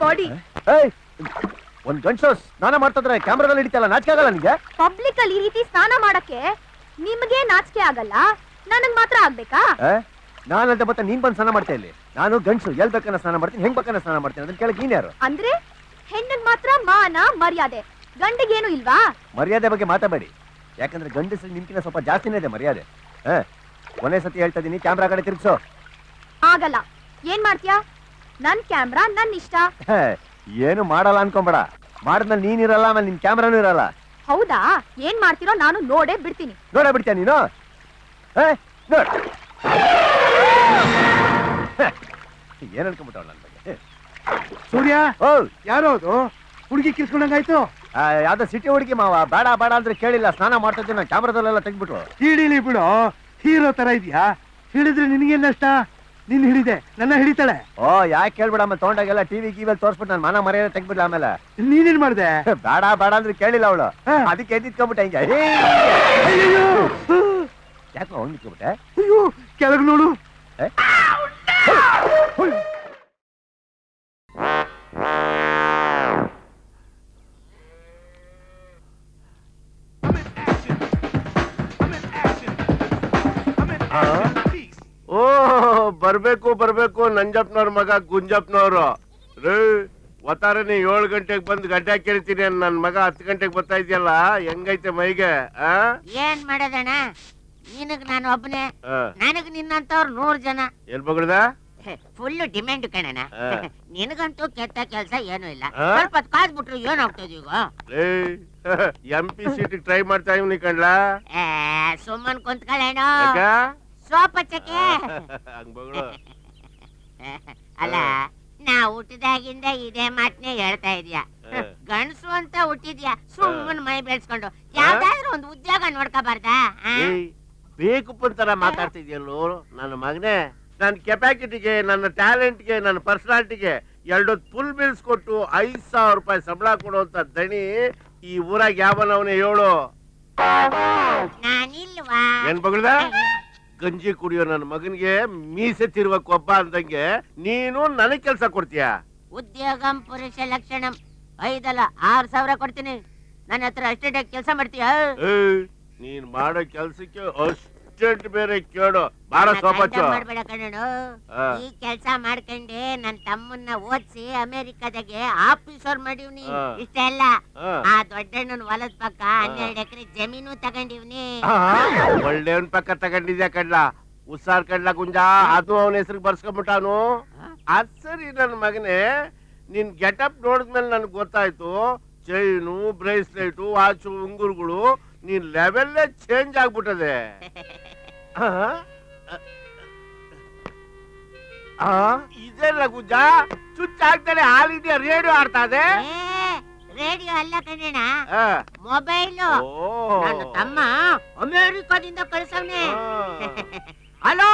ಗಾಡಿ. ಒಂದ್ ಗಂಟು ಸ್ನಾನ ಮಾಡ್ತಿದ್ರೆ ಕ್ಯಾಮ್ರಾದಲ್ಲಿ ಹಿಡಿತಲ್ಲ, ನಾಚಿಕೆ ಆಗಲ್ಲ ನಿಂಗೆ? ಪಬ್ಲಿಕ್ ಅಲ್ಲಿ ಈ ರೀತಿ ಸ್ನಾನ ಮಾಡಕ್ಕೆ ನಿಮ್ಗೆ ನಾಚಿಕೆ ಆಗಲ್ಲ, ನನಗ್ ಮಾತ್ರ ಆಗ್ಬೇಕಾ? ನಾನಂತ ಮತ್ತೆ ನೀನ್ ಬಂದು ಸ್ನಾನ ಮಾಡ್ತಾ ಇಲ್ಲಿ. ನಾನು ಗಂಡ್ಸು, ಎಲ್ ಬೇಕನ್ನ ಸ್ನಾನ ಮಾಡ್ತೀನಿ, ಹೆಂಗ್ ಬೇಕನ್ನ ಸ್ನಾನ ಮಾಡ್ತೀನಿ, ಅದನ್ನ ಕೇಳಕ್ ನೀನ್ ಯಾರು? ಅಂದ್ರೆ ಹೆಣ್ಣಿಗ್ ಮಾತ್ರ ಮಾನ ಮರ್ಯಾದೆ, ಗಂಡಿಗೇನು ಇಲ್ವಾ? ಮರ್ಯಾದೆ ಬಗ್ಗೆ ಮಾತಾಡಬೇಡಿ, ಯಾಕಂದ್ರೆ ಗಂಡಸರು ನಿಮ್ಕಿನ ಸ್ವಲ್ಪ ಜಾಸ್ತಿನೇ ಇದೆ ಮರ್ಯಾದೆ. ಕೊನೆ ಸತಿ ಹೇಳ್ತಾ ಇದೀನಿ, ಕ್ಯಾಮ್ರಾ ಕಡೆ ತಿರ್ಗ್ಸೋ. ಆಗಲ್ಲ. ಏನ್ ಮಾಡ್ತೀಯಾ? ನನ್ ಕ್ಯಾಮ್ರಾ ನನ್ ಇಷ್ಟ. ಏನು ಮಾಡಲ್ಲ ಅನ್ಕೊಂಬೇಡ, ಮಾಡಿದ್ಮೇಲೆ ನೀನಿರಲ್ಲ, ಆಮೇಲೆ ನಿನ್ ಕ್ಯಾಮ್ರಾನು ಇರಲ್ಲ. ಹೌದಾ? ಏನ್ ಮಾಡ್ತಿರೋ ನಾನು ನೋಡೇ ಬಿಡ್ತೀನಿ. ನೋಡೇ ಬಿಡ್ತೀಯ ನೀನು? ನೋಡ್ ಏನ್ ಅನ್ಕೊಂಡ್ಬಿಟ್ಟವಳ ನನ್ ಬಗ್ಗೆ. ಸೂರ್ಯ, ಯಾರೋ ಅದು ಹುಡುಗಿ ಕಿಸ್ಕೊಂಡಂಗಾಯ್ತು. ಯಾವ್ದೋ ಸಿಟಿ ಹುಡುಗಿ ಮಾವ. ಬೇಡ ಬೇಡ ಅಂದ್ರೆ ಕೇಳಿಲ್ಲ, ಸ್ನಾನ ಮಾಡ್ತಾ ಇದ್ದೀನಿ, ನಾನು ಕ್ಯಾಮ್ರಾದಲ್ಲೆಲ್ಲ ತೆಗ್ಬಿಟ್ರು. ಹಿಡೀಲಿ ಬಿಡು, ಹೀರೋ ತರ ಇದೆಯಾ? ಹಿಡಿದ್ರೆ ನಿನಗೇನ್ ನಷ್ಟ? ನಿನ್ ಹಿಡಿದೆ, ನನ್ನ ಹಿಡಿತಾಳೆ. ಯಾಕೆ ಕೇಳ್ಬಿಡ, ಆಮೇಲೆ ತಗೊಂಡಾಗೆಲ್ಲ ಟಿವಿ ಗೀವಲ್ಲಿ ತೋರ್ಸ್ಬಿಟ್ಟು ನಾನು ಮನ ಮರ್ಯಾದೆ ತೆಗ್ಬಿಡ್ಲ. ಆಮೇಲೆ ನೀನೇನ್ ಮಾಡ್ದೆ? ಬೇಡ ಬೇಡ ಅಂದ್ರೆ ಕೇಳಿಲ್ಲ ಅವಳು, ಅದಕ್ಕೆ ಎದ್ದಿಟ್ಕೊಂಡ್ಬಿಟ್ಟೆ ಹಿಂಗೆ. ಯಾಕೋ ಅವ್ನು ನಿಂತ್ಕೊಂಡ್ಬಿಟ್ಟೆ? ಅಯ್ಯೋ, ಕೆಳಗ್ ನೋಡು. ಬರ್ಬೇಕು ಬರ್ಬೇಕು ನಂಜಪ್ಪನವ್ರ ಮಗ ಗುಂಜಪ್ಪನವ್ರು. ಒತ್ತಾರನೆ 7 ಗಂಟೆಗೆ ಬಂದು ಗಡ್ಡೆ ಕೇಳ್ತೀನಿ, ನನ್ ಮಗ 10 ಗಂಟೆಗೆ ಬರ್ತಾ ಇದೆಯಲ್ಲ, ಹೆಂಗೈತೆ ಮೈಗೆ? ಏನ್ ಮಾಡೋದಣ್ಣ, ನಿನಗ್ ನಾನು ಒಬ್ಬನೇ, ನನಗ್ ನಿನ್ನಂತವ್ರು 100 ಜನ. ಎಲ್ ಬಗ್ಳದ? ಫುಲ್ ಡಿಮ್ಯಾಂಡ್ ಕಣಣ್ಣ. ನಿನಗಂತೂ ಕೆಟ್ಟ ಕೆಲ್ಸ ಏನೂ ಇಲ್ಲ, ಸ್ವಲ್ಪ ಕಾದ್ಬಿಟ್ರು ಏನಾಗ್ತದ ಈಗ? MP ಸೀಟ್ ಟ್ರೈ ಮಾಡ್ತಾ ಇವ್ನಿ ಕಣ್ಲಾ. ಸುಮ್ಮನ್ ಕುಂತ್ಕೊಳ್ಳೇಣ, ಸೋಪಚ್ಚಕ್ಕೆ. ಅಲ್ಲ, ನಾ ಹುಟ್ಟಿದಾಗಿಂದ ಇದೇ ಮಾತನ್ನೇ ಹೇಳ್ತಾ ಇದೀಯ. ಗಂಡಸು ಅಂತ ಹುಟ್ಟಿದ್ಯಾ, ಸುಮ್ಮನ್ ಮೈ ಬೆಳ್ಸ್ಕೊಂಡು ಯಾವ್ದಾದ್ರು ಒಂದು ಉದ್ಯೋಗ ನೋಡ್ಕೋಬಾರ್ದಾ? ಬೇಕು ತರ ಮಾತಾಡ್ತಿದ್ಯಲ್ಲೋ ನನ್ನ ಮಗನೇ. ನನ್ನ ಕೆಪಾಸಿಟಿಗೆ, ನನ್ನ ಟ್ಯಾಲೆಂಟ್ಗೆ, ನನ್ನ ಪರ್ಸನಾಲಿಟಿಗೆ 2 ಫುಲ್ ಬಿಲ್ಸ್ ಕೊಟ್ಟು 5,000 ರೂಪಾಯಿ ಸಂಬಳ ಕೊಡುವಂತ ದಣಿ ಈ ಊರಾಗ ಯಾವನವನೇ ಹೇಳು? ನಾನಿಲ್ವಾ? ಏನ್ ಬಗ್ಳದ? ಗಂಜಿ ಕುಡಿಯೋ ನನ್ನ ಮಗನಿಗೆ ಮೀಸೆ ತಿರುವ ಕೊಬ್ಬ ಅಂದಂಗೆ ನೀನು ನನಗ್ ಕೆಲ್ಸ ಕೊಡ್ತೀಯ? ಉದ್ಯೋಗಂ ಪುರುಷ ಲಕ್ಷಣಂ. 5 ಅಲ್ಲ 6,000 ಕೊಡ್ತೀನಿ. ನನ್ನ ಹತ್ರ ಅಷ್ಟೇ ಕೆಲಸ ಮಾಡ್ತೀಯ? ನೀನ್ ಮಾಡೋ ಕೆಲ್ಸಕ್ಕೆ ಅಷ್ಟೆಂಟ್ ಬೇರೆ ಕೇಳು. ಬಾರ ಸೋಪಚ್ಚು ಮಾಡ್ಬೇಡ ಕಣ್ಣು. ಈ ಕೆಲ್ಸ ಮಾಡ್ಕೊಂಡೆ ನನ್ ತಮ್ಮನ್ನ ಓದ್ಸಿ ಅಮೆರಿಕದಾಗೆ ಆಫೀಸರ್ ಮಾಡಿವ್ನಿ. ಇಷ್ಟೆಲ್ಲ ಆ ದೊಡ್ಡಣ್ಣನ ಹೊಲದ ಪಕ್ಕ 12 ಎಕರೆ ಜಮೀನು ತಗೊಂಡಿವ್ನಿ. ಒಳ್ಳೆಯವನ್ ಪಕ್ಕ ತಗೊಂಡಿದ್ಯಾ ಕಡ್ಲ, ಉಸಾರ್ ಕಡ್ಲ ಗುಂಜಾ. ಅದು ಅವನ ಹೆಸರಿಗೆ ಬರ್ಸ್ಕೊಂಡ್ಬಿಟ್ಟಾನು. ಅದ್ ಸರಿ ನನ್ ಮಗನೇ, ನಿನ್ ಗೆಟಪ್ ನೋಡಿದ್ಮೇಲೆ ನನ್ಗೆ ಗೊತ್ತಾಯ್ತು, ಚೈನು, ಬ್ರೇಸ್ಲೆಟ್, ವಾಚು, ಉಂಗುರುಗಳು ನೀನ್ ಲೆವೆಲ್ಲೇ ಚೇಂಜ್ ಆಗ್ಬಿಟ್ಟದೆ. ಇದೆಲ್ಲ ಗುಜ್ಜ ಚುಚ್ಚ ಆಗ್ತಾನೆ, ಆಲ್ ಇಂಡಿಯಾ ರೇಡಿಯೋ ಆಡ್ತಾ ಇದೆ. ರೇಡಿಯೋ ಅಲ್ಲ ಕಣ್ಣ, ಮೊಬೈಲು. ನನ್ನ ತಮ್ಮ ಅಮೆರಿಕದಿಂದ ಕಳ್ಸವ್ನೆ. ಹಲೋ,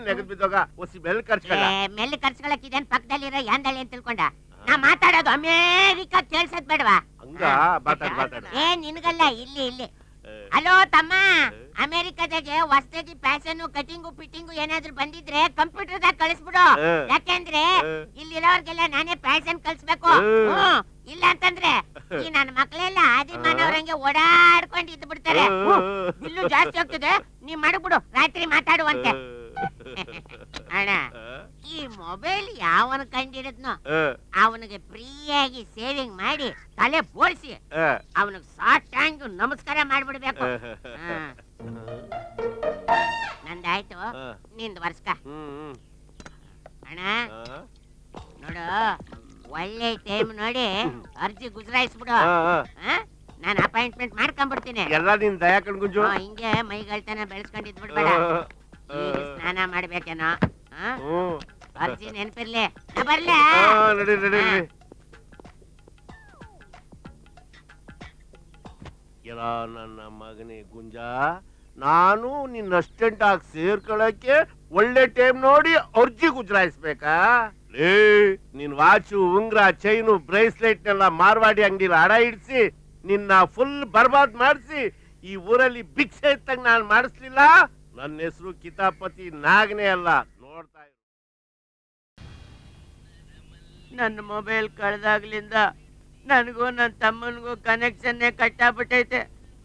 ನೆಗದ್ ಬಿದ್ದೋಗ ಒಸಿ ಮೆಲ್ ಖರ್ಚ್ಕೊಳ್ಳ. ಮೆಲ್ ಖರ್ಚ್ಕೊಳಕ್ ಇದೇನ್ ಪಕ್ಕದಲ್ಲಿರೋ ಯಾಂದಳಿ ಅಂತ ತಿಳ್ಕೊಂಡ? ನಾ ಮಾತಾಡೋದು ಅಮೇರಿಕಾ ಕೇಳ್ಸದ್ ಬೇಡವಾ? ನಿನ್ಗಲ್ಲ, ಇಲ್ಲಿ ಇಲ್ಲಿ. ಹಲೋ ತಮ್ಮ, ಅಮೆರಿಕದಾಗೆ ಹೊಸದಾಗಿ ಫ್ಯಾಷನ್, ಕಟಿಂಗು, ಫಿಟ್ಟಿಂಗು ಏನಾದ್ರು ಬಂದಿದ್ರೆ ಕಂಪ್ಯೂಟರ್ದಾಗ ಕಳಿಸ್ಬಿಡು. ಯಾಕೆಂದ್ರೆ ಇಲ್ಲಿರೋರ್ಗೆಲ್ಲ ನಾನೇ ಫ್ಯಾಷನ್ ಕಲ್ಸ್ಬೇಕು. ಇಲ್ಲ ಅಂತಂದ್ರೆ ಈ ನನ್ನ ಮಕ್ಳೆಲ್ಲ ಆದಿಮಾನವ್ರಂಗೆ ಓಡಾಡ್ಕೊಂಡು ಇದ್ದು ಬಿಡ್ತಾರೆ. ಬಿಲ್ಲು ಜಾಸ್ತಿ ಆಗ್ತದೆ, ನೀ ಮಾಡ್ಬಿಡು, ರಾತ್ರಿ ಮಾತಾಡುವಂತೆ. ಅಣ್ಣ, ಈ ಮೊಬೈಲ್ ಯಾವನ್ ಕಂಡಿಡಿದ್ನೋ ಅವನಿಗೆ ಫ್ರೀಯಾಗಿ ಸೇವಿಂಗ್ ಮಾಡಿ ತಲೆ ಬೋಳ್ಸಿ ಅವನಿಗೆ ಸಾಷ್ಟಾಂಗ ನಮಸ್ಕಾರ ಮಾಡ್ಬಿಡ್ಬೇಕು. ನಂದಾಯ್ತು, ನಿಂದು ವರ್ಷ. ಅಣ್ಣ ನೋಡು, ಒಳ್ಳೆ ಟೈಮ್ ನೋಡಿ ಅರ್ಜಿ ಗುಜರಾಯಿಸ್ಬಿಡು. ನಾನು ಅಪಾಯಿಂಟ್ಮೆಂಟ್ ಮಾಡ್ಕೊಂಡ್ಬಿಡ್ತೀನಿ. ಎಲ್ಲ ನಿನ್ ದಯಾ ಕಣ್ಗುಂಜು. ಹಿಂಗೆ ಮೈಗಳ್ತನ ಬೆಳೆಸ್ಕೊಂಡಿದ್ ಬಿಡ್ಬೇಡ. ಸ್ನಾನ ಮಾಡ್ಬೇಕೇನೋ? ಅರ್ಜಿ ನೆನಪಿರ್ಲಿ, ಬರ್ಲ. ನನ್ನ ಮಗನೇ ಗುಂಜ, ನಾನು ನಿನ್ನ ಅಸ್ಟೆಂಟ್ ಆಗಿ ಸೇರ್ಕೊಳಕ್ಕೆ ಒಳ್ಳೆ ಟೈಮ್ ನೋಡಿ ಅರ್ಜಿ ಗುಜರಾಯಿಸ್ಬೇಕಾ? ನಿನ್ ವಾಚು, ಉಂಗ್ರ, ಚೈನು, ಬ್ರೇಸ್ಲೆಟ್ ನೆಲ್ಲ ಮಾರ್ವಾಡಿ ಅಂಗಡಿಲಿ ಅಡ ಇಡ್ಸಿ ನಿನ್ನ ಫುಲ್ ಬರ್ಬಾದ್ ಮಾಡಿಸಿ ಈ ಊರಲ್ಲಿ ಭಿಕ್ಷೆ ಇತ್ತಂಗ್ ನಾನು ಮಾಡಿಸ್ಲಿಲ್ಲ. ನನ್ನ ಹೆಸರು ಕಿತಾಪತಿ ನಾಗನೇ ಅಲ್ಲ, ನೋಡ್ತಾ ನನ್ನ ಮೊಬೈಲ್ ಕಳ್ದಾಗ್ಲಿಂದ ನನಗೂ ನನ್ನ ತಮ್ಮನಿಗೂ ಕನೆಕ್ಷನ್ನೇ ಕಟ್ಟಾಗ್ಬಿಟ್ಟೈತೆ.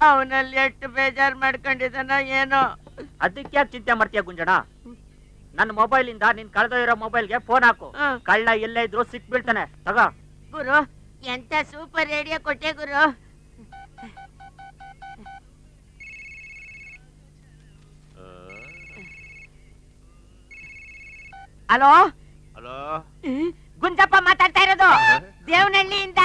ಅವನಲ್ಲಿ ಎಷ್ಟು ಬೇಜಾರ್ ಮಾಡ್ಕೊಂಡಿದ್ದಾನ ಏನೋ. ಅದಕ್ಕೆ ಯಾಕೆ ಚಿಂತೆ ಮಾಡ್ತೀಯ ಗುಂಜಣ? ನನ್ನ ಮೊಬೈಲ್ ಇಂದ ನಿನ್ ಕಳೆದೋ ಮೊಬೈಲ್ಗೆ ಫೋನ್ ಹಾಕು. ಕಳ್ಳ ಎಲ್ಲೇ ಇದ್ರು ಸಿಕ್ ಬೀಳ್ತಾನೆ. ತಗ ಗುರು, ಎಂತ ಸೂಪರ್ ರೇಡಿಯೋ ಕೊಟ್ಟೆ ಗುರು. ಹಲೋ ಹಲೋ, ಗುಂಜಪ್ಪ ಮಾತಾಡ್ತಾ ಇರೋದು ದೇವನಹಳ್ಳಿಯಿಂದ.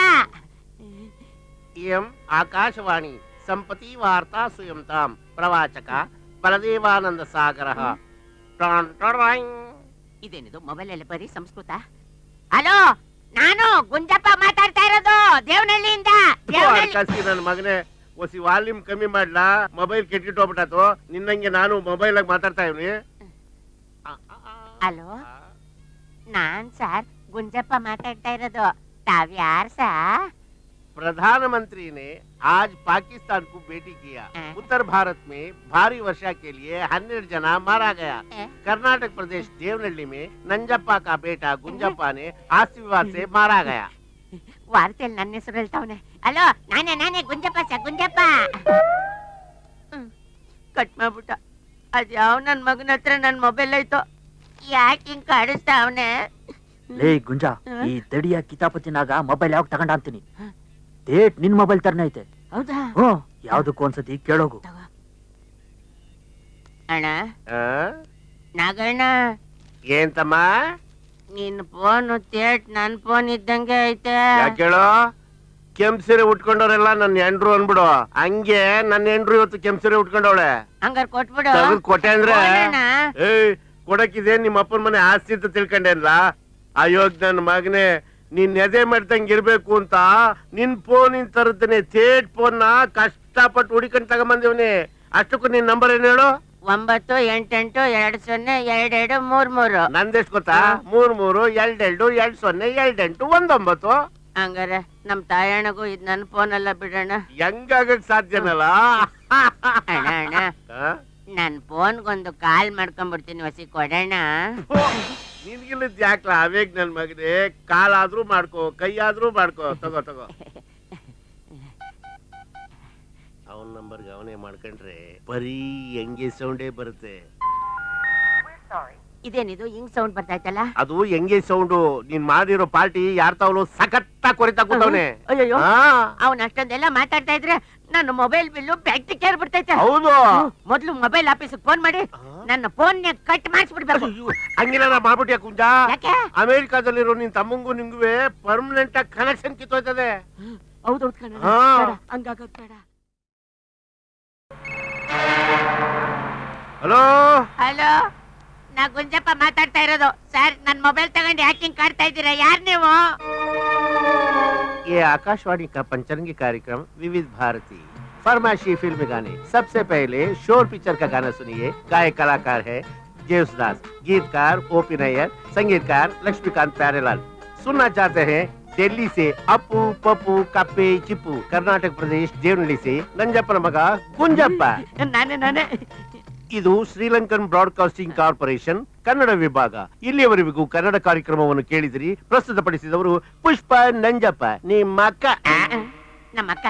ಎಂ ಆಕಾಶವಾಣಿ ಸಂಪತಿ ವಾರ್ತಾ ಸುಯಂತಾಂ ಪ್ರವಾಚಕ ಬಲದೇವಾನಂದ ಸಾಗರ. ಇದೇನಿದು ಮೊಬೈಲ್ ಅಲ್ಲಿ ಬರೀ ಸಂಸ್ಕೃತ. ಹಲೋ, ನಾನು ಗುಂಜಪ್ಪ ಮಾತಾಡ್ತಾ ಇರೋದು ದೇವನಹಳ್ಳಿಯಿಂದ. ನನ್ನ ಮಗನೇ, ಒಸಿ ವಾಲ್ಯೂಮ್ ಕಮ್ಮಿ ಮಾಡ್ಲಾ? ಮೊಬೈಲ್ ಕೆಟ್ಟಿಟ್ಟು ಹೋಗ್ಬಿಟ್ಟು ನಿನ್ನಂಗೆ ನಾನು ಮೊಬೈಲ್ ಆಗಿ ಮಾತಾಡ್ತಾ ಇವ್ನಿ. ಹಲೋ, ನಾನ್ ಸರ್ ಗುಂಜಪ್ಪ ಮಾತಾಡ್ತಾ ಇರೋದು. ತಾವ್ಯಾರ್ ಸರ್? प्रधानमंत्री ने आज पाकिस्तान को बेटी किया. उत्तर भारत में भारी वर्षा के लिए 12 जना मारा गया. कर्नाटक प्रदेश देवनहल्ली में नंजप्पा का बेटा गुंजप्पा ने आस्ति विवाद से मारा गया. ವಾರ್ತೆಯಲ್ಲಿ ನನ್ನ ಹೆಸರು ಹೇಳ್ತಾವನೆ. ಹಲೋ, ನಾನೇ ಗುಂಜಪ್ಪ ಸರ್, ಗುಂಜಪ್ಪ. ಕಟ್ ಮಾಡ್ಬಿಟ್ಟ. ಅದ್ ಯಾವ ನನ್ ಮಗನ ಹತ್ರ ನನ್ ಮೊಬೈಲ್ ಐತೋ, ಯಾಕೆ ಹಿಂಗ್ ಕಾಡಿಸ್ತಾವನೆ? ಲೇ ಗುಂಜ, ಈ ದಡಿಯ ಕಿತಾಪತಿನಾಗ ಮೊಬೈಲ್ ಯಾವಾಗ ತಗೊಂಡ ಅಂತೀನಿ. ಡೇಟ್ ನಿನ್ ಮೊಬೈಲ್ ತರನೇ ಐತೆ. ಹೌದಾ? ಯಾವ್ದಕ್ಕೂ ಒಂದ್ಸತಿ ಕೇಳೋಗು. ಅಣ್ಣ, ನಾಗಣ್ಣ, ಏನ್ ತಮ್ಮ? ನಿನ್ ಫೋನ್ ತೇಟ್ ನನ್ ಫೋನ್ ಇದ್ದಂಗೆ ಐತೆ. ಯಾಕೇಳೋ? ಕೆಂಪ್ಸಿರೆ ಉಟ್ಕೊಂಡವ್ರೆಲ್ಲ ನನ್ನ ಹೆಂಡ್ರು ಅನ್ಬಿಡು. ಹಂಗೆ ನನ್ನ ಹೆಂಡ್ರು ಇವತ್ತು ಕೆಂಪ್ಸಿರೆ ಉಟ್ಕೊಂಡವಳೆ. ಹಂಗಾರ ಕೊಟ್ಬಿಡು. ಕೊಟ್ಟೆ ಅಂದ್ರೆ ಏಯ್, ಕೊಡಕ್ಕಿದೆ ನಿಮ್ಮ ಅಪ್ಪನ ಮನೆ ಆಸ್ತಿ ಅಂತ ತಿಳ್ಕೊಂಡೇನ್ಲ? ಅಯೋಗ್ ನನ್ ಮಗನೇ, ನೀನ್ ಎದೆ ಮಾಡ್ದಂಗ್ ಇರ್ಬೇಕು ಅಂತ ನಿನ್ ಫೋನ್ ತರುತ್ತೇನೆ. ಥೇಟ್ ಫೋನ್ ನ ಕಷ್ಟಪಟ್ಟು ಹುಡಿಕೊಂಡ್ ತಗೊಂಬಂದಿವ್ನಿ. ಅಷ್ಟಕ್ಕೂ ನಿನ್ ನಂಬರ್ ಏನ್ ಹೇಳು? 9882022233. ನಂದೆಷ್ಟು ಗೊತ್ತಾ? 3322202819. ಹಂಗಾರೆ ನಮ್ ತಾಯಣ್ಣಗೂ ಇದ್ ನನ್ ಫೋನ್ ಅಲ್ಲ ಬಿಡೋಣ. ಹೆಂಗಾಗಕ್ ಸಾಧ್ಯನಲ್ಲ? ಅಣ್ಣ, ನನ್ ಫೋನ್ಗೊಂದು ಕಾಲ್ ಮಾಡ್ಕೊಂಡ್ಬಿಡ್ತೀನಿ, ಹೊಸಿ ಕೊಡೋಣ. ನಿನ್ಗಿಲ್ಲದ್ ಯಾಕ್ಲ ಅವೇಗ್ ನನ್ ಮಗನೇ? ಕಾಲಾದ್ರೂ ಮಾಡ್ಕೋ, ಕೈಯಾದ್ರೂ ಮಾಡ್ಕೋ. ತಗೋ ತಗೋ. ಅವನ್ ನಂಬರ್ಗೆ ಅವನೇ ಮಾಡ್ಕೊಂಡ್ರೆ ಬರೀ ಹೆಂಗೆ ಸೌಂಡೇ ಬರುತ್ತೆ. ಇದೇನಿದು ಹಿಂಗ್ ಸೌಂಡ್ ಬರ್ತಾ ಇತ್ತಲ್ಲ? ಅದು ಹೆಂಗೆ ಸೌಂಡು. ನೀನ್ ಮಾಡಿರೋ ಪಾರ್ಟಿ ಯಾರ್ ತಾವಲು ಸಖತ್ತ ಕೊರಿತಾ ಕೂತವನೆ. ಅಯ್ಯೋ, ಅವ್ನ ಅಷ್ಟೊಂದೆಲ್ಲ ಮಾತಾಡ್ತಾ ಇದ್ರೆ ನನ್ನ ಮೊಬೈಲ್ ಬಿಲ್ಲು ಬ್ಯಾಟ್ರಿ ಕೇರ್ ಬಿಡ್ತೈತೆ. ಹೌದು, ಮೊದ್ಲು ಮೊಬೈಲ್ ಆಫೀಸ್ ಫೋನ್ ಮಾಡಿ ನನ್ನ ಫೋನ್ ಕಟ್ ಮಾಡಿಸ್ಬಿಡ್ಬೇಕು. ಹಂಗಿಲ್ಲ ಮಾಡ್ಬಿಟ್ಯಾ ಕುಂಜ? ಯಾಕೆ? ಅಮೆರಿಕಾದಲ್ಲಿರೋ ನಿನ್ ತಮ್ಮಂಗೂ ನಿಂಗುವೆ ಪರ್ಮನೆಂಟ್ ಆಗಿ ಕನೆಕ್ಷನ್ ಕಿತ್ತೋಯ್ತದೆ. ಹೌದೌದು ಕಣ, ಹಂಗಾಗೋದ್ ಬೇಡ. ಹಲೋ ಹಲೋ, ನಾ ಗುಂಜಪ್ಪ ಮಾತಾಡ್ತಾ ಇರೋದು. ಸರ್, ನನ್ ಮೊಬೈಲ್ ತಗೊಂಡು ಯಾಕಿಂಗ್ ಕಾಡ್ತಾ ಇದ್ದೀರಾ? ಯಾರ್ ನೀವು? ये आकाशवाणी का पंचरंगी कार्यक्रम विविध भारती फरमाइशी फिल्म गाने। सबसे पहले शोर पिक्चर का गाना सुनिए। गायक कलाकार है जेसुदास, गीतकार ओपी नैयर, संगीतकार लक्ष्मीकांत प्यारेलाल। सुनना चाहते हैं दिल्ली से अपू पप्पू कप्पे चिप्पू, कर्नाटक प्रदेश देवनहल्ली से नंजप्पन मग गुंजप्प। ನಾನೇ ಇದು ಶ್ರೀಲಂಕನ್ ಬ್ರಾಡ್ಕಾಸ್ಟಿಂಗ್ ಕಾರ್ಪೊರೇಷನ್ ಕನ್ನಡ ವಿಭಾಗ. ಇಲ್ಲಿಯವರೆಗೂ ಕನ್ನಡ ಕಾರ್ಯಕ್ರಮವನ್ನು ಕೇಳಿದಿರಿ. ಪ್ರಸ್ತುತಪಡಿಸಿದವರು ಪುಷ್ಪ ನಂಜಪ್ಪ. ನಿಮ್ಮ ಅಕ್ಕ. ನಮ್ಮ ಅಕ್ಕ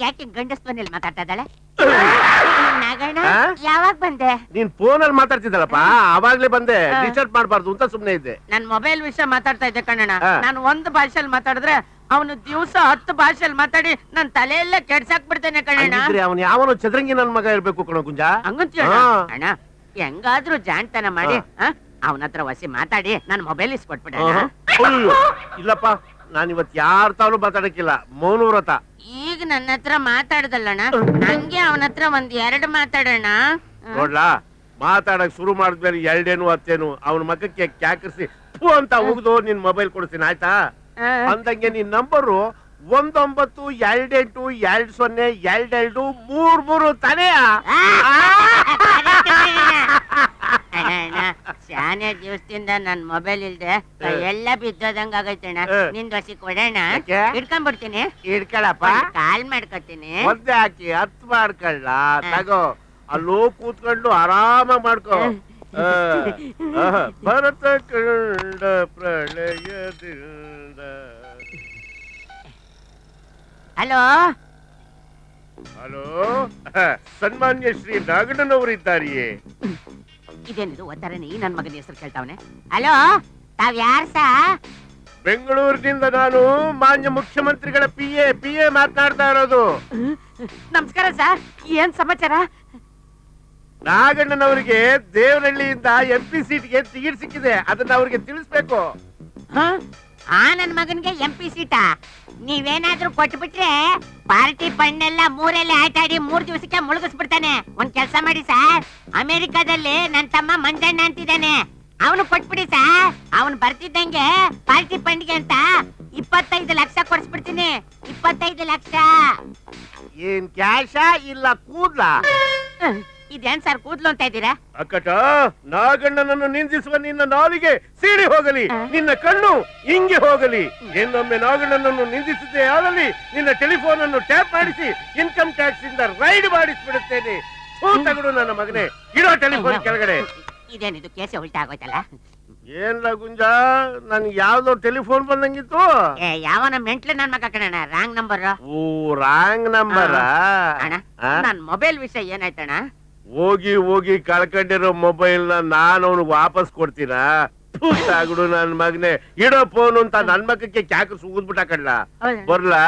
ಯಾಕೆ ಗಂಡಸ್ ಮನೇಲಿ ಮಾತಾಡ್ತಾ ಇದ್ದಾಳೆ? ಯಾವಾಗ ಬಂದೆ? ನೀನ್ ಫೋನ್ ಅಲ್ಲಿ ಮಾತಾಡ್ತಿದ್ದಲ್ಲಪ್ಪ, ಅವಾಗ್ಲೇ ಬಂದೆ. ಡಿಸ್ಟರ್ಬ್ ಮಾಡಬಾರ್ದು ಅಂತ ಸುಮ್ನೆ ಇದ್ದೆ. ನನ್ ಮೊಬೈಲ್ ವಿಷಯ ಮಾತಾಡ್ತಾ ಇದ್ದೆ ಕಣ್ಣಣ್ಣ. ನಾನು ಒಂದು ಭಾಷೆಯಲ್ಲಿ ಮಾತಾಡಿದ್ರೆ ಅವನು ದಿವಸ 10 ಭಾಷೆಯಲ್ಲಿ ಮಾತಾಡಿ ನನ್ ತಲೆಯೆಲ್ಲ ಕೆಡ್ಸಾಕ್ ಬಿಡ್ತೇನೆ ಕಣ್ಣಣ್ಣ. ಅವನು ಯಾವನು ಚದ್ರಂಗಿ ನನ್ ಮಗ ಇರ್ಬೇಕು ಕಣ ಗುಂಜ. ಹಂಗಂತೀಯ ಅಣ್ಣ? ಹೆಂಗಾದ್ರೂ ಜಾಣ್ತನ ಮಾಡಿ ಅವನ ಹತ್ರ ವಸಿ ಮಾತಾಡಿ ನನ್ ಮೊಬೈಲ್ ಇಸ್ಕೊಟ್ಬಿಡ. ಇಲ್ಲಪ್ಪ, ನಾನ್ ಇವತ್ ಯಾರ ತಾವೂ ಮಾತಾಡಕ್ಕಿಲ್ಲ. ಮೌನ ವ್ರತ. ಈಗ ನನ್ನ ಹತ್ರ ಮಾತಾಡ್ದಲ್ಲಣ್ಣ, ಹಂಗೆ ಅವನ ಹತ್ರ 1-2 ಮಾತಾಡೋಣ. ನೋಡ್ಲಾ, ಮಾತಾಡಕ್ ಶುರು ಮಾಡಿದ್ಮೇಲೆ 2 ಹತ್ತೇನು ಅವನ ಮಗಕ್ಕೆ ಕ್ಯಾಕರಿಸಿ ಅಂತ ಉಗ್ದು ನಿನ್ ಮೊಬೈಲ್ ಕೊಡ್ತೀನಿ, ಆಯ್ತಾ? ಅಂದಂಗೆ ನಿನ್ ನಂಬರು 1928202233 ತಾನೇ? ಶಾನೆ ದಿವಸದಿಂದ ನನ್ ಮೊಬೈಲ್ ಇಲ್ದೆ ಎಲ್ಲ ಬಿದ್ದೋದಂಗ ಆಗೈತಣ್ಣ. ನಿಂದ್ ವಸಿ ಕೊಡೋಣ, ಇಟ್ಕೊಂಡ್ಬಿಡ್ತೀನಿ. ಇಡ್ಕೊಳಪ್ಪ, ಕಾಲ್ ಮಾಡ್ಕೊತೀನಿ. ಒದ್ದೆ ಹಾಕಿ 10 ಮಾಡ್ಕೊಳ್ಳ. ತಗೋ, ಅಲ್ಲೋ ಕೂತ್ಕೊಂಡು ಆರಾಮಾಗಿ ಮಾಡ್ಕೋ. ಭರತ ಕಂಡ ಪ್ರಳಯದಿಂದ ಹಲೋ ಹಲೋ ಸನ್ಮಾನ್ಯ ಶ್ರೀ ನಾಗಣ್ಣನವರಿದ್ದಾರೆಯೇ? ಇದೇನಿದು ಒತ್ತಾರನೆ ಈ ನನ್ ಮಗನ ಹೆಸರು ಕೇಳ್ತಾವನೆ. ಹಲೋ ತಾವ್ ಯಾರ್ ಸಾ? ಬೆಂಗಳೂರಿನಿಂದ ನಾನು ಮಾನ್ಯ ಮುಖ್ಯಮಂತ್ರಿಗಳ ಪಿ ಎ ಮಾತನಾಡ್ತಾ ಇರೋದು. ನಮಸ್ಕಾರ ಸರ್, ಏನ್ ಸಮಾಚಾರ? ನಾಗಣ್ಣನವರಿಗೆ ದೇವನಹಳ್ಳಿಯಿಂದ MP ಸೀಟ್ಗೆ ಟಿಕೆಟ್ ಸಿಕ್ಕಿದೆ, ಅದನ್ನ ಅವ್ರಿಗೆ ತಿಳಿಸ್ಬೇಕು. ಆ ನನ್ ಮಗನ್ಗೆ MP ಸೀಟಾ? ನೀವೇನಾದ್ರೂ ಕೊಟ್ಬಿಟ್ರೆ ಪಾರ್ಟಿ ಫಂಡ್ ಮೂರೆಲ್ಲ ಆಟ ಆಡಿ 3 ದಿವಸಕ್ಕೆ ಮುಳುಗಿಸ್ಬಿಡ್ತಾನೆ. ಒಂದ್ ಕೆಲ್ಸ ಮಾಡಿ ಸರ್, ಅಮೆರಿಕಾದಲ್ಲಿ ನನ್ ತಮ್ಮ ಮಂಜಣ್ಣ ಅಂತಿದ್ದಾನೆ, ಅವನು ಕೊಟ್ಬಿಡಿ ಸರ್. ಅವನು ಬರ್ತಿದ್ದಂಗೆ ಪಾರ್ಟಿ ಫಂಡ್ಗೆ ಅಂತ 25 ಲಕ್ಷ ಕೊಡ್ಸ್ಬಿಡ್ತೀನಿ. 25 ಲಕ್ಷ. ಏನ್ ಕ್ಯಾಶ ಇಲ್ಲ ಕೂದ್ಲ? ಇದೇನ್ ಸರ್ ಕೂದ್ಲು ಅಂತ ಇದ್ದೀರಾ? ಅಕ್ಕಟ, ನಾಗಣ್ಣನನ್ನು ನಿಂದಿಸುವ ನಿನ್ನ ನಾಲಿಗೆ ಸೀಳಿ ಹೋಗಲಿ, ನಿನ್ನ ಕಣ್ಣು ಹಿಂಗೆ ಹೋಗಲಿ. ಇನ್ನೊಮ್ಮೆ ನಾಗಣ್ಣನನ್ನು ನಿಂದಿಸಿದ್ದೇ ಆಗಲಿ ನಿನ್ನ ಟೆಲಿಫೋನ್ ಅನ್ನು ಟ್ಯಾಪ್ ಮಾಡಿಸಿ ಇನ್ಕಮ್ ಟ್ಯಾಕ್ಸ್ ಇಂದ ರೈಡ್ ಮಾಡಿಸ್ಬಿಡುತ್ತೇನೆ. ತಗಡು ನನ್ನ ಮಗನೇ, ಇಡೋ ಟೆಲಿಫೋನ್ ಕೆಳಗಡೆ. ಇದೇನಿದು ಕೇಸ ಉಲ್ಟಾ ಆಗೋಯ್ತಲ್ಲ? ಏನ್ಲ ಗುಂಜ, ನನ್ಗೆ ಯಾವ್ದೋ ಟೆಲಿಫೋನ್ ಬಂದಂಗಿತ್ತು. ಯಾವನ ಮೆಂಟ್ಲು ನನ್ ಮಗ ಕಣ, ರಾಂಗ್ ನಂಬರ್. ಓ, ರಾಂಗ್ ನಂಬರ್. ಅಣ್ಣ ನನ್ ಮೊಬೈಲ್ ವಿಷಯ ಏನಾಯ್ತಣ್ಣ? ಹೋಗಿ ಹೋಗಿ ಕಳ್ಕೊಂಡಿರೋ ಮೊಬೈಲ್ ನ ನಾನು ಅವ್ನಿಗೆ ವಾಪಸ್ ಕೊಡ್ತೀನ? ತಗಡು ನನ್ ಮಗನೇ, ಇಡೋ ಫೋನ್ ಅಂತ ನನ್ ಮಗಕ್ಕೆ ಕ್ಯಾಕ ಸುಗಿದ್ಬಿಟ್ಟ ಕಡ್ಲ. ಬರ್ಲಾ?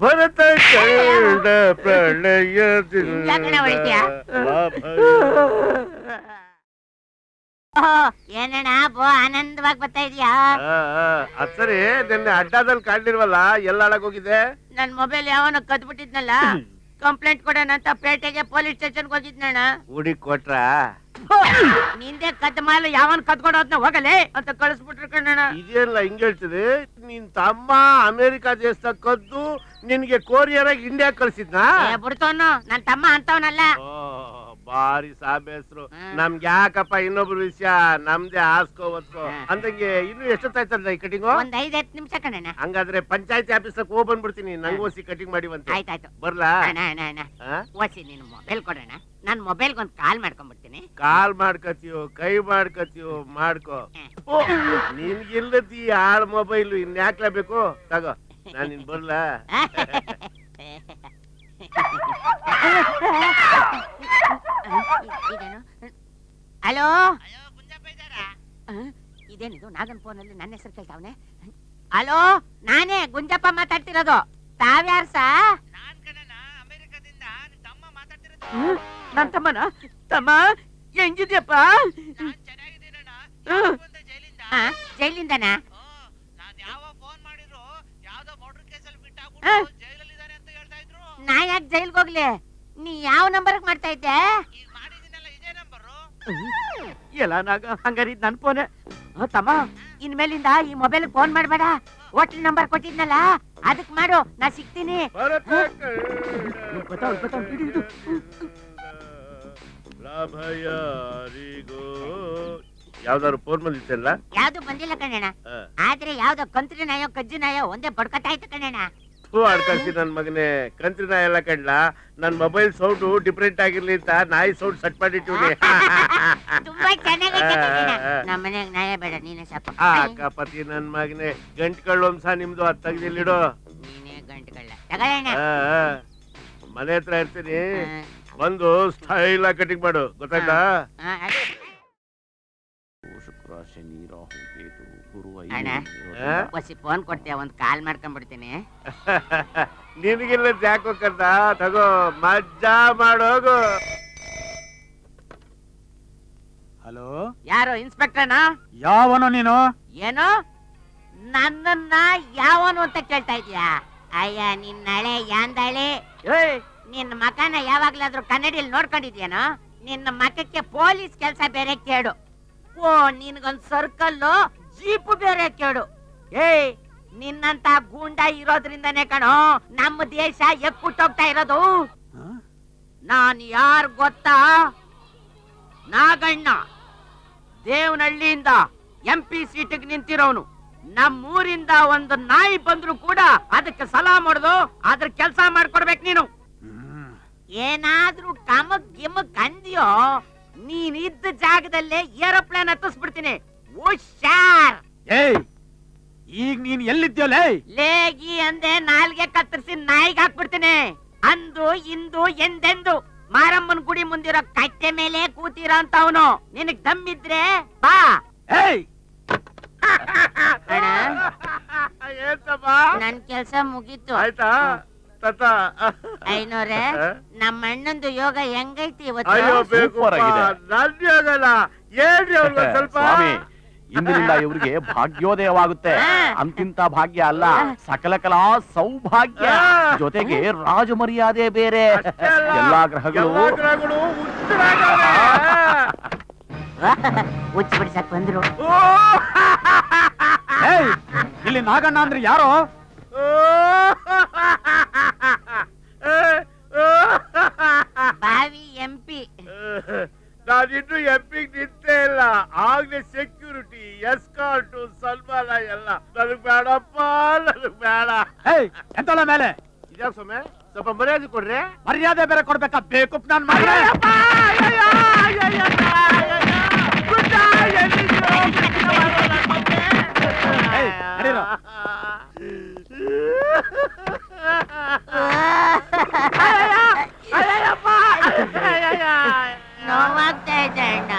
ಭರತ ಕಂಡ ಪ್ರಳಯದಿಂದ ಏನಣ್ಣ ಬೋ ಆನಂದವಾಗಿ ಬರ್ತಾ ಇದೀಯಾ? ಅದ್ ಸರಿ, ನಿನ್ನೆ ಅಡ್ಡಾದಲ್ಲಿ ಕಾಣ್ಲಿಲ್ವಲ್ಲ, ಎಲ್ಲ ಹಾಳಾಗೋಗಿದೆ? ನನ್ ಮೊಬೈಲ್ ಯಾವನ ಕದ್ಬಿಟ್ಟಿದ್ನಲ್ಲ, ಕಂಪ್ಲೇಂಟ್ ಕೊಡೋಣ ಅಂತ ಪೇಟೆಗೆ ಪೊಲೀಸ್ ಸ್ಟೇಷನ್ ಹೋಗಿದ್ನಣ್ಣ. ಹುಡಿ ಕೊಟ್ರ? ನಿಂದೆ ಕದ್ದ ಮಾಲು ಯಾವನ್ ಕದ್ಕೊಡೋದ್ನ ಹೋಗಲೇ ಅಂತ ಕಳಿಸ್ಬಿಟ್ರು ಕಣ್ಣಣ್ಣ. ಇದೆಲ್ಲ ಹಿಂಗ್ ಹೇಳ್ತಿದೆ? ನಿನ್ ತಮ್ಮ ಅಮೆರಿಕ ದೇಶದ ಕದ್ದು ನಿನ್ಗೆ ಕೊರಿಯರ್ ಆಗಿ ಇಂಡಿಯಾ ಕಳ್ಸಿದ್ನಾ? ಬಿಡ್ತವನು, ನನ್ ತಮ್ಮ ಅಂತವನಲ್ಲ. ಬಾರಿ ಸಾಬೇಸ್ರು. ನಮ್ಗೆ ಯಾಕಪ್ಪ ಇನ್ನೊಬ್ರು ವಿಷಯ, ನಮ್ದೇ ಆಸ್ಕೋ ಒತ್ಕೋ ಅಂದಂಗೆ. ಇನ್ನು ಎಷ್ಟೊತ್ತಾಯ್ತಲ್ಲ ಈ ಕಟಿಂಗು? ಒಂದ್ 5-10 ನಿಮಿಷ ಕಣ್ಣಣ್ಣ. ಹಂಗಾದ್ರೆ ಪಂಚಾಯತಿ ಆಫೀಸ್ ಹೋಗ್ ಬಂದ್ಬಿಡ್ತೀನಿ, ನಂಗೆ ಓಸಿ ಕಟಿಂಗ್ ಮಾಡಿವಂತೆ. ಆಯ್ತಾಯ್ತು, ಬರ್ಲಾ? ಓಸಿ ನೀನು ಮೊಬೈಲ್ ಕೊಡೋಣ, ನಾನ್ ಮೊಬೈಲ್ ಒಂದ್ ಕಾಲ್ ಮಾಡ್ಕೊಂಡ್ಬಿಡ್ತೀನಿ. ಕಾಲ್ ಮಾಡ್ಕತಿಯೋ ಕೈ ಮಾಡ್ಕತಿಯೋ ಮಾಡ್ಕೋ. ನಿನ್ಗಿಲ್ಲದಿ ಆಳ್ ಮೊಬೈಲ್ ಇನ್ಯಾಕ್ಲೇಬೇಕು? ತಗೋ, ನಾನ್ ನಿನ್ ಬರ್ಲಾ? ಹಲೋ, ಇದೇನಿದು ನಾಗನ್ ಫೋನಲ್ಲಿ ನನ್ನ ಹೆಸರು ಕೇಳ್ತಾವನೆ? ಹಲೋ, ನಾನೇ ಗುಂಜಪ್ಪ ಮಾತಾಡ್ತಿರೋದು. ತಾವ್ಯಾರ ಸಾ? ನನ್ ತಮ್ಮನ? ತಮ್ಮ ಹೆಂಗಿದ್ಯಪ್ಪ? ಜೈಲಿಂದನ? ನಾ ಯಾಕೆ ಜೈಲ್ಗೆ ಹೋಗ್ಲಿ? ನೀ ಯಾವ ನಂಬರ್ ಮಾಡ್ತಾ ಇದ್ದೆ? ಎಲ್ಲ ನಾಗ ಹಂಗಾರಿ ನನ್ ಫೋನ್ ತಮ್ಮ. ಇನ್ಮೇಲಿಂದ ಈ ಮೊಬೈಲ್ ಫೋನ್ ಮಾಡ್ಬೇಡ. ಹೋಟ್ಲ್ ನಂಬರ್ ಕೊಟ್ಟಿದ್ನಲ್ಲ ಅದಕ್ ಮಾಡು, ನಾ ಸಿಗ್ತೀನಿ. ಯಾವ್ದಾದ್ರು ಫೋನ್ ಬಂದಿತ್ತಲ್ಲ? ಯಾವ್ದು ಬಂದಿಲ್ಲ ಕಣ್ಣಣ್ಣ, ಆದ್ರೆ ಯಾವ್ದೋ ಕಂತ್ರಿ ನಾಯೋ ಕಜ್ಜಿ ನಾಯೋ ಒಂದೇ ಬಡ್ಕತಾ ಇತ್ತು ಕಣ್ಣಣ್ಣ. ಆಡ್ಕಳ್ಸಿ ನನ್ ಮಗನೇ, ಕಂತ್ರಿ ನಾಯಿ ಎಲ್ಲ ಕಡ್ಲ. ನನ್ ಮೊಬೈಲ್ ಸೌಂಡ್ ಡಿಫ್ರೆಂಟ್ ಆಗಿರ್ಲಿ ಅಂತ ನಾಯಿ ಸೌಂಡ್ ಸೆಟ್ ಮಾಡಿಟ್ಟಿವ್ನಿ. ತುಂಬಾ ಚೆನ್ನಾಗೈತೆ ಕಣ್ಣಣ್ಣ. ನಮ್ಮ ಮನೆಯಾಗ ನಾಯ ಬೇಡ, ನೀನೇ ಸಾಕು. ಅಕ್ಕಪತಿ ನನ್ ಮಗನೇ, ಗಂಟ್ಗಳು ವಂಶ ನಿಮ್ದು ಅದ್ ತೆಗ್ದಿಲ್ಲಿಡು. ನೀನೇ ಗಂಟುಗಳ ತಗೊಳ್ಳೋಣ. ಮನೆ ಹತ್ರ ಇರ್ತೀನಿ, ಬಂದು ಸ್ಟೈಲ್ ಆಗಿ ಕಟಿಂಗ್ ಮಾಡು, ಗೊತ್ತಾಯ್ತಾ? ಶುಕ್ರ ಶನಿ ರಾಹು ಕೇತು ಗುರು ಹೊಸಿ ಫೋನ್ ಕೊಡ್ತೀಯ, ಒಂದ್ ಕಾಲ್ ಮಾಡ್ಕೊಂಡ್ಬಿಡ್ತೀನಿ. ನಿನಗಿಲ್ಲ ಯಾಕೋ ಕರ್ದ, ತಗೋ ಮಜ್ಜಾ ಮಾಡೋಗು. ಹಲೋ, ಯಾರು ಇನ್ಸ್ಪೆಕ್ಟರ್ನಾ? ಯಾವನೋ ನೀನು? ಏನು ನನ್ನನ್ನ ಯಾವನು ಅಂತ ಕೇಳ್ತಾ ಇದೀಯಾ? ಅಯ್ಯ ನಿನ್ನಳೆ ಯಾಂದಳೆ, ನಿನ್ನ ಮಕನ ಯಾವಾಗ್ಲಾದ್ರೂ ಕನ್ನಡಿಯಲ್ಲಿ ನೋಡ್ಕೊಂಡಿದ್ಯಾನೋ? ನಿನ್ನ ಮಕಕ್ಕೆ ಪೊಲೀಸ್ ಕೆಲ್ಸ ಬೇರೆ ಕೇಳು. ಓ, ನಿನ್ಗೊಂದ್ ಸರ್ಕಲ್ ಜೀಪ್ ಬೇರೆ ಕೇಳು. ನಿನ್ನಂತ ಗೂಂಡ ಇರೋದ್ರಿಂದನೇ ಕಣೋ ನಮ್ಮ ದೇಶ ಎಕ್ಕುಟ್ಟೋಗ್ತಾ ಇರೋದು. ನಾನ್ ಯಾರ್ ಗೊತ್ತಾ? ನಾಗಣ್ಣ, ದೇವನಹಳ್ಳಿಯಿಂದ MP ಸೀಟಿಗೆ ನಿಂತಿರೋನು. ನಮ್ಮೂರಿಂದ ಒಂದು ನಾಯಿ ಬಂದ್ರು ಕೂಡ ಅದಕ್ಕೆ ಸಲಾ ಮಾಡೋದು, ಅದ್ರ ಕೆಲ್ಸ ಮಾಡ್ಕೊಡ್ಬೇಕು ನೀನು. ಏನಾದ್ರೂ ಕಮಕ್ ಗಿಮಕ್ ಅಂದ್ಯೋ, ನೀನ್ ಇದ್ದ ಜಾಗದಲ್ಲೇ ಏರೋಪ್ಲೇನ್ ಹತ್ತಿಸ್ಬಿಡ್ತೀನಿ. ಹುಷಾರ್. ಈಗ ನೀನ್ ಎಲ್ಲಿ ಅಂತಿದ್ಯೋಲೇ. ಲೇಗಿ ಅಂದೆ ನಾಲ್ಗೆ ಕತ್ತರಿಸಿ ನಾಯಿಗೆ ಹಾಕ್ಬಿಡ್ತೀನಿ. ಅಂದು ಇಂದು ಎಂದೆಂದು ಮಾರಮ್ಮನ ಗುಡಿ ಮುಂದಿರೋ ಕಟ್ಟೆ ಮೇಲೆ ಕೂತಿರೋ ಅಂತ ಅವನು. ನಿನಗ್ ದಮ್ಮಿದ್ರೆ ಬಾ. ಏಯ್ ಅಣ್ಣ, ಏತಮ್ಮ ನನ್ ಕೆಲ್ಸ ಮುಗೀತು. ಆಯ್ತಾ ತಾತ? ಐನೋರೆ, ನಮ್ಮ ಅಣ್ಣಂದು ಯೋಗ ಹೆಂಗೈತಿ ಇವತ್ತು? ಅಯ್ಯೋ ಬೇಕು ಸೂಪರ್ ಆಗಿದೆ. ನನ್ಗೆ ಆಗಲ್ಲ. ಹೇಳ್ರಿ ಅವ್ರಿಗೆ ಸ್ವಲ್ಪ. ಸ್ವಾಮಿ ಇಂದಿನಿಂದ ಇವರಿಗೆ ಭಾಗ್ಯೋದಯವಾಗುತ್ತೆ. ಹಾ. ಅಂತಿಂತ ಭಾಗ್ಯ ಅಲ್ಲ, ಸಕಲ ಕಲಾ ಸೌಭಾಗ್ಯ, ಹಾ. ಜೊತೆಗೆ ರಾಜಮರ್ಯಾದೆ ಬೇರೆ. ಅಷ್ಟೇ ಅಲ್ಲ, ಎಲ್ಲಾ ಗ್ರಹಗಳು ಎಲ್ಲಾ ಗ್ರಹಗಳು ಹುಚ್ಚರಾಗವ್ರೆ. ಹುಚ್ಚ ಬಿಡ್ಸಕ್ ಬಂದ್ರು. ಓ! ಏಯ್ ಇಲ್ಲಿ ನಾಗಣ್ಣ ಅಂದ್ರೆ ಯಾರೋ? ಓ! ಬಾವಿ ಎಂಪಿ. ನಾನಿನ್ನು ಎಪ್ಪಿಗೆ ನಿಂತೇ ಇಲ್ಲ. ಆಗ್ಲೇ ಸೆಕ್ಯೂರಿಟಿ, ಎಸ್ಕಾರ್ಟು, ಸನ್ಮಾನ ಎಲ್ಲ. ನನಗ್ ಬೇಡಪ್ಪ, ನನಗ್ ಬೇಡ. ಏಯ್ ಎಂತಳ ಮೇಲೆ ಇದ್ಯಾಕ್ ಸೊಮ್ಮೆ ಸ್ವಲ್ಪ ಮರ್ಯಾದೆ ಕೊಡ್ರಿ. ಮರ್ಯಾದೆ ಬೇರೆ ಕೊಡ್ಬೇಕಾ? ಬೇಕು ನಾನ್ ಮಾಡ್ರೆ ಏಯ್, ನಡೀರೋ. ನೋವಾಗ್ತಾ ಇದೆ ಅಣ್ಣ.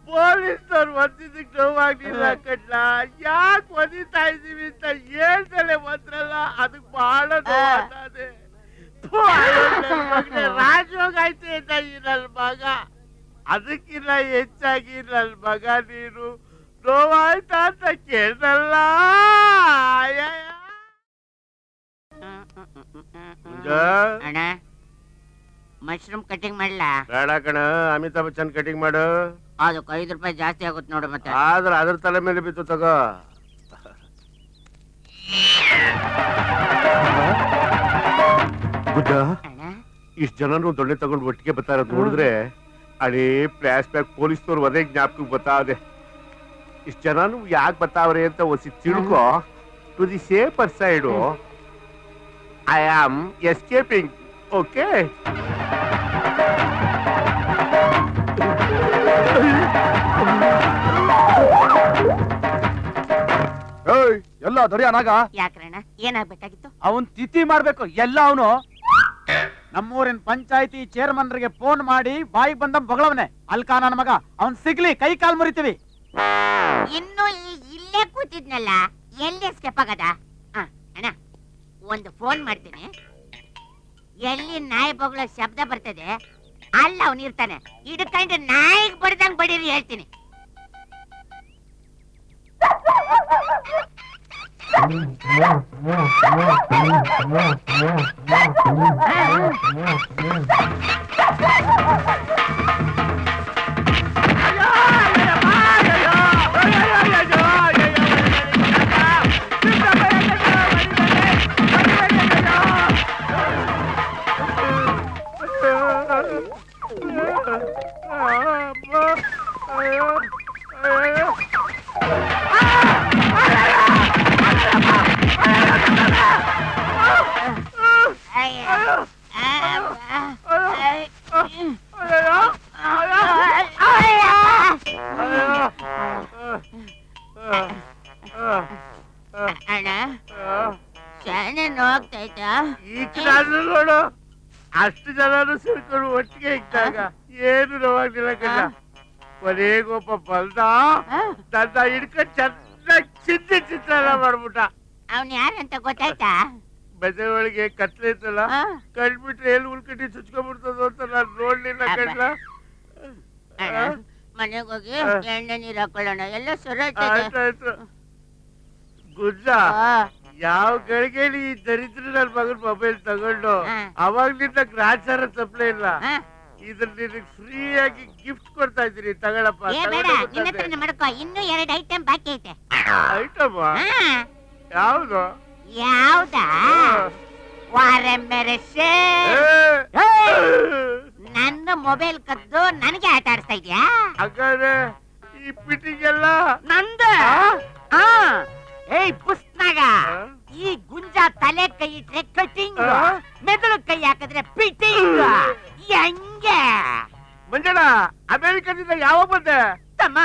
ಪೊಲೀಸ್ನವ್ರು ಒಂದಿದ್ದಕ್ಕೆ ನೋವಾಗ್ಲಿಲ್ಲ ಕಡ್ಲ. ಯಾಕೆ ಒದಿತಾ ಇದೀವಿ ಅಂತ ಹೇಳ್ದಲೆ ಬಂದ್ರಲ್ಲ, ಅದಕ್ಕೆ ಬಹಳ ನೋವಾಗ್ತದೆ. ರಾಜೋಗ ಆಯ್ತು ಅಂತ ಈ ನನ್ ಮಗ. ಅದಕ್ಕಿಂತ ಹೆಚ್ಚಾಗಿ ನನ್ ಮಗ ನೀನು ನೋವಾಯ್ತಾ ಅಂತ ಕೇಳ್ದಲ್ಲ. ಅಣ್ಣ, ಮಶ್ರೂಮ್ ಕಟಿಂಗ್ ಮಾಡ್ಲಾ? ಬೇಡ ಕಣ, ಅಮಿತಾಬ್ ಬಚ್ಚನ್ ಕಟಿಂಗ್ ಮಾಡು. ಅದಕ್ಕೆ 5 ರೂಪಾಯಿ ಜಾಸ್ತಿ ಆಗುತ್ತೆ ನೋಡು ಮತ್ತೆ. ಆದ್ರೆ ಅದ್ರ ತಲೆ ಮೇಲೆ ಬಿತ್ತು ತಗೋ. ಗುಡ್ಡ, ಅಣ್ಣ, ಇಷ್ಟ್ ಜನನು ದೊಣ್ಣೆ ತಗೊಂಡು ಒಟ್ಟಿಗೆ ಬರ್ತಾ ಇರೋದು ನೋಡಿದ್ರೆ ಅದೇ ಫ್ಲಾಶ್ ಬ್ಯಾಕ್ ಪೊಲೀಸ್ನವ್ರು ಅದೇ ಜ್ಞಾಪಕಕ್ಕೆ ಬರ್ತಾದೆ. ಇಷ್ಟ್ ಜನನು ಯಾಕೆ ಬರ್ತಾವ್ರೆ ಅಂತ ಒಸಿ ತಿಳ್ಕೊ. To the safer side I am escaping. Okay? ಏಯ್ ಎಲ್ಲ ದೊರೆಯ ನಾಗ. ಯಾಕ್ರಣ್ಣ, ಏನಾಗ್ಬೇಕಾಗಿತ್ತು? ಅವನ್ ತಿಥಿ ಮಾಡ್ಬೇಕು ಎಲ್ಲ. ಅವನು ನಮ್ಮೂರಿನ ಪಂಚಾಯತಿ ಚೇರ್ಮನ್ರಿಗೆ ಫೋನ್ ಮಾಡಿ ಬಾಯಿ ಬಂದ ಬಗಳವನೆ. ಅಲ್ಕಾ ನನ್ನ ಮಗ, ಅವನ್ ಸಿಗ್ಲಿ ಕೈ ಕಾಲ್ ಮುರಿತೀವಿ. ಇನ್ನು ಇಲ್ಲೇ ಕೂತಿದ್ನಲ್ಲ, ಎಲ್ಲಿ ಎಸ್ಕೇಪ್ ಆಗದ? ಅಣ್ಣ, ಒಂದು ಫೋನ್ ಮಾಡ್ತೀನಿ. ಎಲ್ಲಿ ನಾಯಿ ಬೊಗಳೋ ಶಬ್ದ ಬರ್ತದೆ ಅಲ್ಲ ಅವನ್ ಇರ್ತಾನೆ. ಹಿಡ್ಕೊಂಡು ನಾಯಿಗೆ ಬಡ್ದಂಗ್ ಬಡೀರಿ ಹೇಳ್ತೀನಿ. ಅಣ್ಣ, ಶಾನೆ ನೋವಾಗ್ತೈತಾ? ಈ ನಾನು ನೋಡು, ಅಷ್ಟು ಜನನು ಸೇರ್ಕೊಂಡು ಒಟ್ಟಿಗೆ ಇದ್ದಾಗ ಏನು ನೋವಾಗ್ಲಿಲ್ಲ ಕಣ್ಣ. ಕೊನೆಗೊಬ್ಬ ಬಂದ, ನನ್ನ ಹಿಡ್ಕೊಂಡು ಚೆನ್ನಾಗಿ ಚಿತ್ರಾನ್ನ ಮಾಡ್ಬಿಟ್ಟ. ಅವನ್ ಯಾರಂತ ಗೊತ್ತಾಯ್ತಾ? ಬೆದೆ ಒಳಗೆ ಕತ್ಲೆ ಇತ್ತಲ್ಲ, ಕಂಡ್ಬಿಟ್ರೆ ಎಲ್ಲಿ ಉಳ್ಕಟ್ಟಿ ಚುಚ್ಕೊಂಡ್ಬಿಡ್ತದ ಅಂತ ನಾನು ನೋಡ್ಲಿಲ್ಲ ಕಣ್ಣ. ಮನೆಗೆ ಹೋಗಿ ಎಣ್ಣೆ ನೀರ್ ಹಾಕೊಳ್ಳೋಣ, ಎಲ್ಲ ಸರಿ ಆಯ್ತಾಯ್ತು. ಗುಜ್ಜ, ಯಾವ ಗಳಿಗೆಲಿ ಈ ದರಿದ್ರ ನನ್ನ ಮಗನ ಮೊಬೈಲ್ ತಗೊಂಡು ಅವಾಗ್ಲಿಂದ ಗ್ರಾಚಾರ ತಪ್ಪಲೇ ಇಲ್ಲ. ಇದ್ರ ನಿನಗೆ ಫ್ರೀ ಆಗಿ ಗಿಫ್ಟ್ ಕೊಡ್ತಾ ಇದ್ದೀನಿ, ತಗೊಳಪ್ಪ. ಬೇಡ, ನಿನ್ನ ಹತ್ರನೇ ಮಾಡ್ಕೋ. ಇನ್ನೂ 2 ಐಟಮ್ ಬಾಕಿ ಐತೆ. ಐಟಮ್ ಯಾವ್ದು? ಯಾವ್ದಾ? ವಾರೆಂಬೆರೆಸೆ ನನ್ನ ಮೊಬೈಲ್ ಕದ್ದು ನನಗೆ ಆಟ ಆಡಿಸ್ತಾ ಇದ್ಯಾ? ಹಾಗಾದ್ರೆ ಈ ಪಿಟಿಗೆಲ್ಲ ನಂದ? ಏಯ್ ಪುಸ್ತಕ, ಈ ಗುಂಜ ತಲೆ ಕೈ ಇಟ್ರೆ ಕಟಿಂಗ್, ಮೆದುಳು ಕೈ ಹಾಕಿದ್ರೆ ಪಿಟಿಂಗ್. ಹೆಂಗೆ ಮಂಜಣ್ಣ, ಅಮೆರಿಕದಿಂದ ಯಾವಾಗ ಬಂದೆ? ತಮ್ಮ?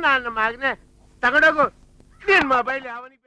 ನನ್ನ ಮಗನೆ ತಗೊಂಡೋಗು ನಿನ್ ಮೊಬೈಲ್ ಯಾವನಿಗೆ